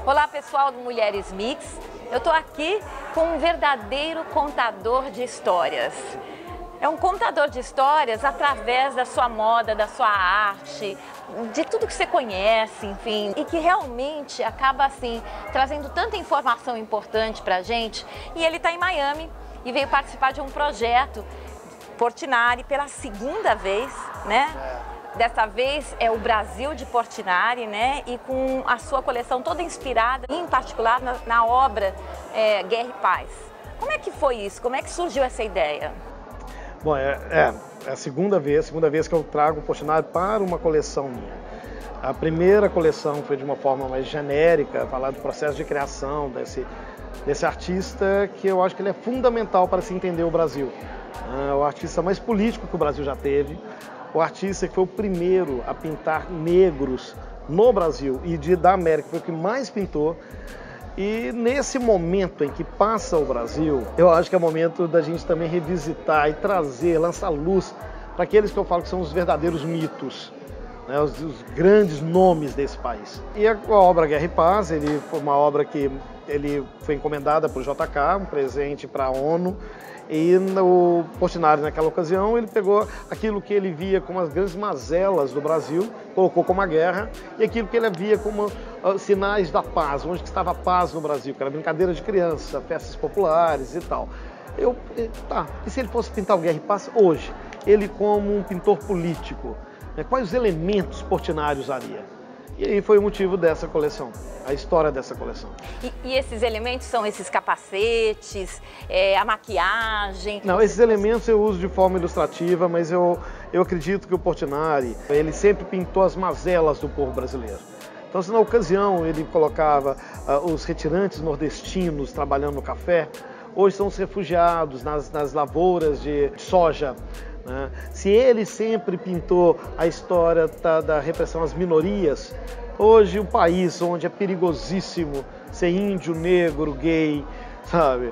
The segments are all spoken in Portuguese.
Olá pessoal do Mulheres Mix, eu estou aqui com um verdadeiro contador de histórias. É um contador de histórias através da sua moda, da sua arte, de tudo que você conhece, enfim, e que realmente acaba assim trazendo tanta informação importante pra gente. E ele está em Miami e veio participar de um projeto Portinari pela segunda vez, né? Dessa vez é o Brasil de Portinari, né? E com a sua coleção toda inspirada, em particular na obra Guerra e Paz. Como é que foi isso? Como é que surgiu essa ideia? Bom, é a segunda vez que eu trago o Portinari para uma coleção minha. A primeira coleção foi de uma forma mais genérica, falar do processo de criação desse artista que eu acho que ele é fundamental para se entender o Brasil. O artista mais político que o Brasil já teve, o artista que foi o primeiro a pintar negros no Brasil e da América, foi o que mais pintou. E nesse momento em que passa o Brasil, eu acho que é o momento da gente também revisitar e trazer, lançar luz para aqueles que eu falo que são os verdadeiros mitos, né, os grandes nomes desse país. E a obra Guerra e Paz, ele foi uma obra que ele foi encomendada por JK, um presente para a ONU, e no Portinari, naquela ocasião, ele pegou aquilo que ele via como as grandes mazelas do Brasil, colocou como a guerra, e aquilo que ele via como sinais da paz, onde estava a paz no Brasil, que era brincadeira de criança, festas populares e tal. E se ele fosse pintar o Guerra e Paz hoje, ele como um pintor político, né, quais os elementos Portinari usaria? E aí foi o motivo dessa coleção, a história dessa coleção. E esses elementos são esses capacetes, a maquiagem? Não, esses elementos eu uso de forma ilustrativa, mas eu acredito que o Portinari, ele sempre pintou as mazelas do povo brasileiro. Então, se na ocasião ele colocava os retirantes nordestinos trabalhando no café, hoje são os refugiados nas lavouras de soja. Né? Se ele sempre pintou a história da repressão às minorias, hoje o país onde é perigosíssimo ser índio, negro, gay, sabe?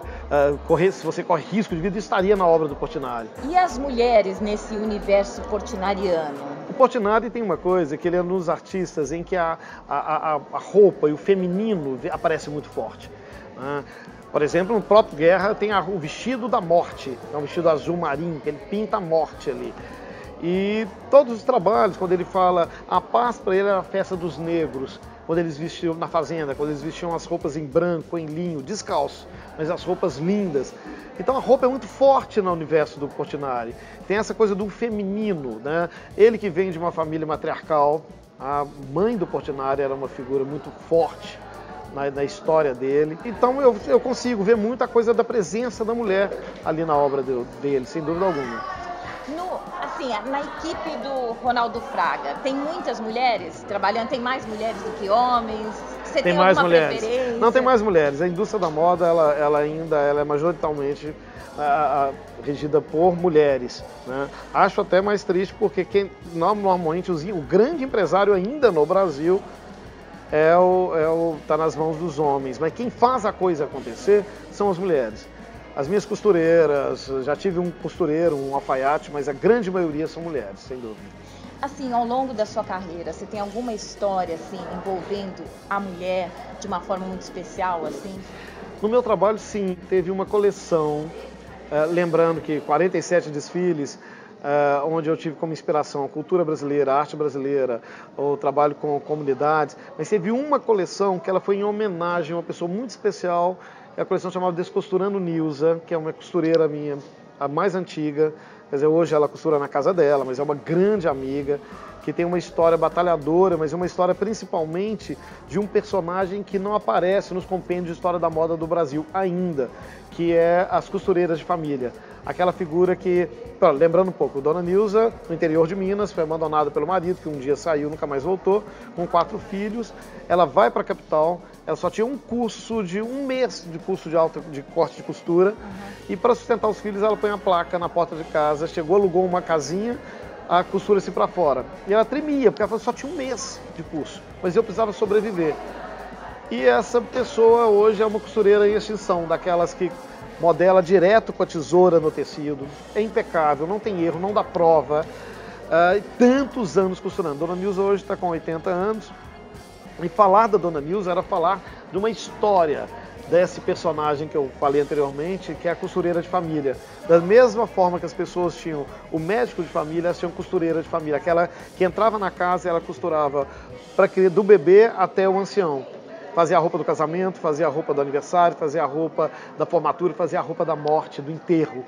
Se você corre risco de vida, estaria na obra do Portinari. E as mulheres nesse universo portinariano? O Portinari tem uma coisa, que ele é nos artistas em que a roupa e o feminino aparece muito forte. Né? Por exemplo, no próprio Guerra tem o vestido da morte, é um vestido azul marinho, que ele pinta a morte ali. E todos os trabalhos, quando ele fala, a paz para ele era a festa dos negros, quando eles vestiam na fazenda, quando eles vestiam as roupas em branco, em linho, descalço, mas as roupas lindas. Então a roupa é muito forte no universo do Portinari. Tem essa coisa do feminino, né? Ele que vem de uma família matriarcal, a mãe do Portinari era uma figura muito forte na história dele. Então eu consigo ver muita coisa da presença da mulher ali na obra dele, sem dúvida alguma. Na equipe do Ronaldo Fraga, tem muitas mulheres trabalhando? Tem mais mulheres do que homens? Você tem mais alguma mulheres. preferência? Não, tem mais mulheres. A indústria da moda, ela ainda é majoritariamente regida por mulheres. Né? Acho até mais triste porque normalmente o grande empresário ainda no Brasil tá nas mãos dos homens, mas quem faz a coisa acontecer são as mulheres. As minhas costureiras, já tive um costureiro, um alfaiate, mas a grande maioria são mulheres, sem dúvida. Assim, ao longo da sua carreira, você tem alguma história assim envolvendo a mulher de uma forma muito especial, assim? No meu trabalho, sim, teve uma coleção, lembrando que 47 desfiles, onde eu tive como inspiração a cultura brasileira, a arte brasileira, o trabalho com comunidades, mas teve uma coleção que ela foi em homenagem a uma pessoa muito especial, é a coleção chamada Descosturando Nilza, que é uma costureira minha, a mais antiga, quer dizer, hoje ela costura na casa dela, mas é uma grande amiga, que tem uma história batalhadora, mas é uma história principalmente de um personagem que não aparece nos compêndios de história da moda do Brasil ainda, que é as costureiras de família. Aquela figura que, lembrando um pouco, Dona Nilza, no interior de Minas, foi abandonada pelo marido, que um dia saiu, nunca mais voltou, com 4 filhos. Ela vai para a capital, ela só tinha um curso de 1 mês de curso de corte de costura, e para sustentar os filhos ela põe a placa na porta de casa, chegou, alugou uma casinha, a costura-se para fora. E ela tremia, porque ela falou, só tinha 1 mês de curso, mas eu precisava sobreviver. E essa pessoa hoje é uma costureira em extinção, daquelas que modela direto com a tesoura no tecido, é impecável, não tem erro, não dá prova, tantos anos costurando. Dona Nilza hoje está com 80 anos, e falar da Dona Nilza era falar de uma história desse personagem que eu falei anteriormente, que é a costureira de família. Da mesma forma que as pessoas tinham o médico de família, elas tinham costureira de família, aquela que entrava na casa e ela costurava do bebê até o ancião. Fazia a roupa do casamento, fazia a roupa do aniversário, fazia a roupa da formatura, fazia a roupa da morte, do enterro.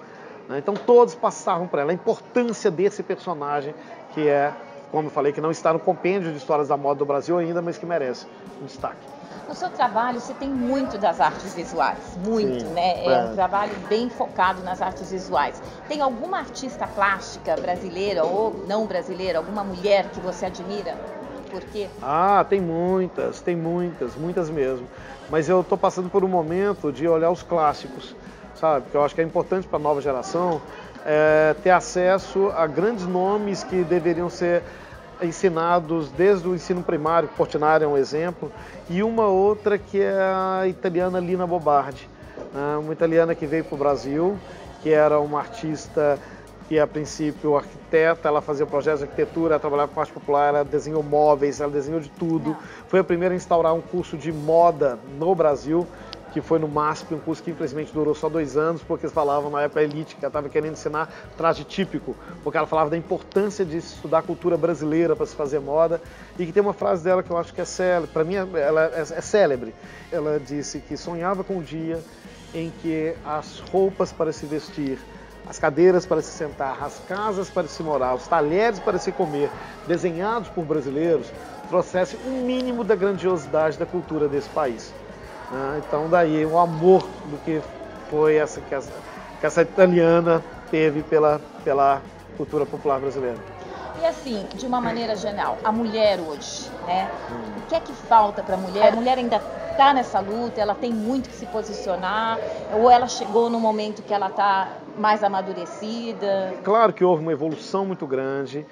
Então todos passavam por ela. A importância desse personagem, que é, como eu falei, que não está no compêndio de histórias da moda do Brasil ainda, mas que merece um destaque. No seu trabalho, você tem muito das artes visuais, muito, Sim, né? É um trabalho bem focado nas artes visuais. Tem alguma artista plástica brasileira ou não brasileira, alguma mulher que você admira? Por quê? Tem muitas mesmo. Mas eu estou passando por um momento de olhar os clássicos, sabe? Porque eu acho que é importante para a nova geração ter acesso a grandes nomes que deveriam ser ensinados desde o ensino primário. Portinari é um exemplo, e uma outra que é a italiana Lina Bobardi, né? Uma italiana que veio para o Brasil, que era uma artista que a princípio arquiteta, ela fazia projetos de arquitetura, ela trabalhava com arte popular, ela desenhou móveis, ela desenhou de tudo. Foi a primeira a instaurar um curso de moda no Brasil, que foi no MASP, um curso que infelizmente durou só 2 anos, porque eles falavam na época a elite que ela estava querendo ensinar traje típico, porque ela falava da importância de estudar a cultura brasileira para se fazer moda, e que tem uma frase dela que eu acho que é célebre, para mim ela é célebre. Ela disse que sonhava com o dia em que as roupas para se vestir, as cadeiras para se sentar, as casas para se morar, os talheres para se comer, desenhados por brasileiros, trouxesse um mínimo da grandiosidade da cultura desse país. Então daí o amor do que foi que essa italiana teve pela cultura popular brasileira. E assim, de uma maneira geral, a mulher hoje, né? O que é que falta para a mulher? A mulher ainda está nessa luta, ela tem muito que se posicionar, ou ela chegou no momento que ela está mais amadurecida? Claro que houve uma evolução muito grande.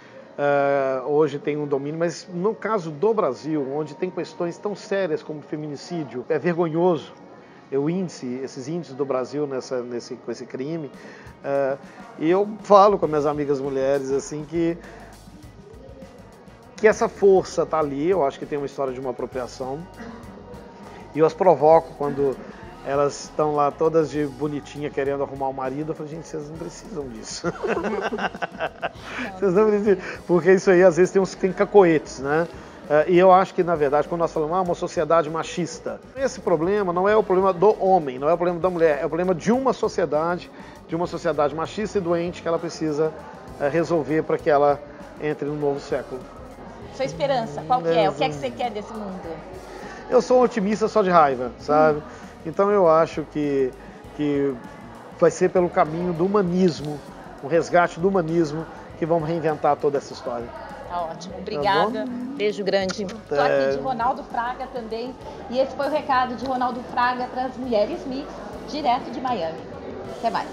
Hoje tem um domínio, mas no caso do Brasil, onde tem questões tão sérias como feminicídio, é vergonhoso esses índices do Brasil com esse crime. E eu falo com minhas amigas mulheres assim que essa força está ali. Eu acho que tem uma história de uma apropriação, e eu as provoco quando elas estão lá todas de bonitinha querendo arrumar um marido. Eu falo, gente, vocês não precisam disso. Vocês não precisam, porque isso aí às vezes tem cacoetes, né? E eu acho que, na verdade, quando nós falamos uma sociedade machista, esse problema não é o problema do homem, não é o problema da mulher, é o problema de uma sociedade machista e doente que ela precisa resolver para que ela entre no novo século. Sua esperança, qual que é? O que é que você quer desse mundo? Eu sou um otimista só de raiva, sabe? Então eu acho que vai ser pelo caminho do humanismo, o resgate do humanismo, que vamos reinventar toda essa história. Tá ótimo, obrigada. Beijo grande. Estou aqui de Ronaldo Fraga também, e esse foi o recado de Ronaldo Fraga para as mulheres mix, direto de Miami. Até mais.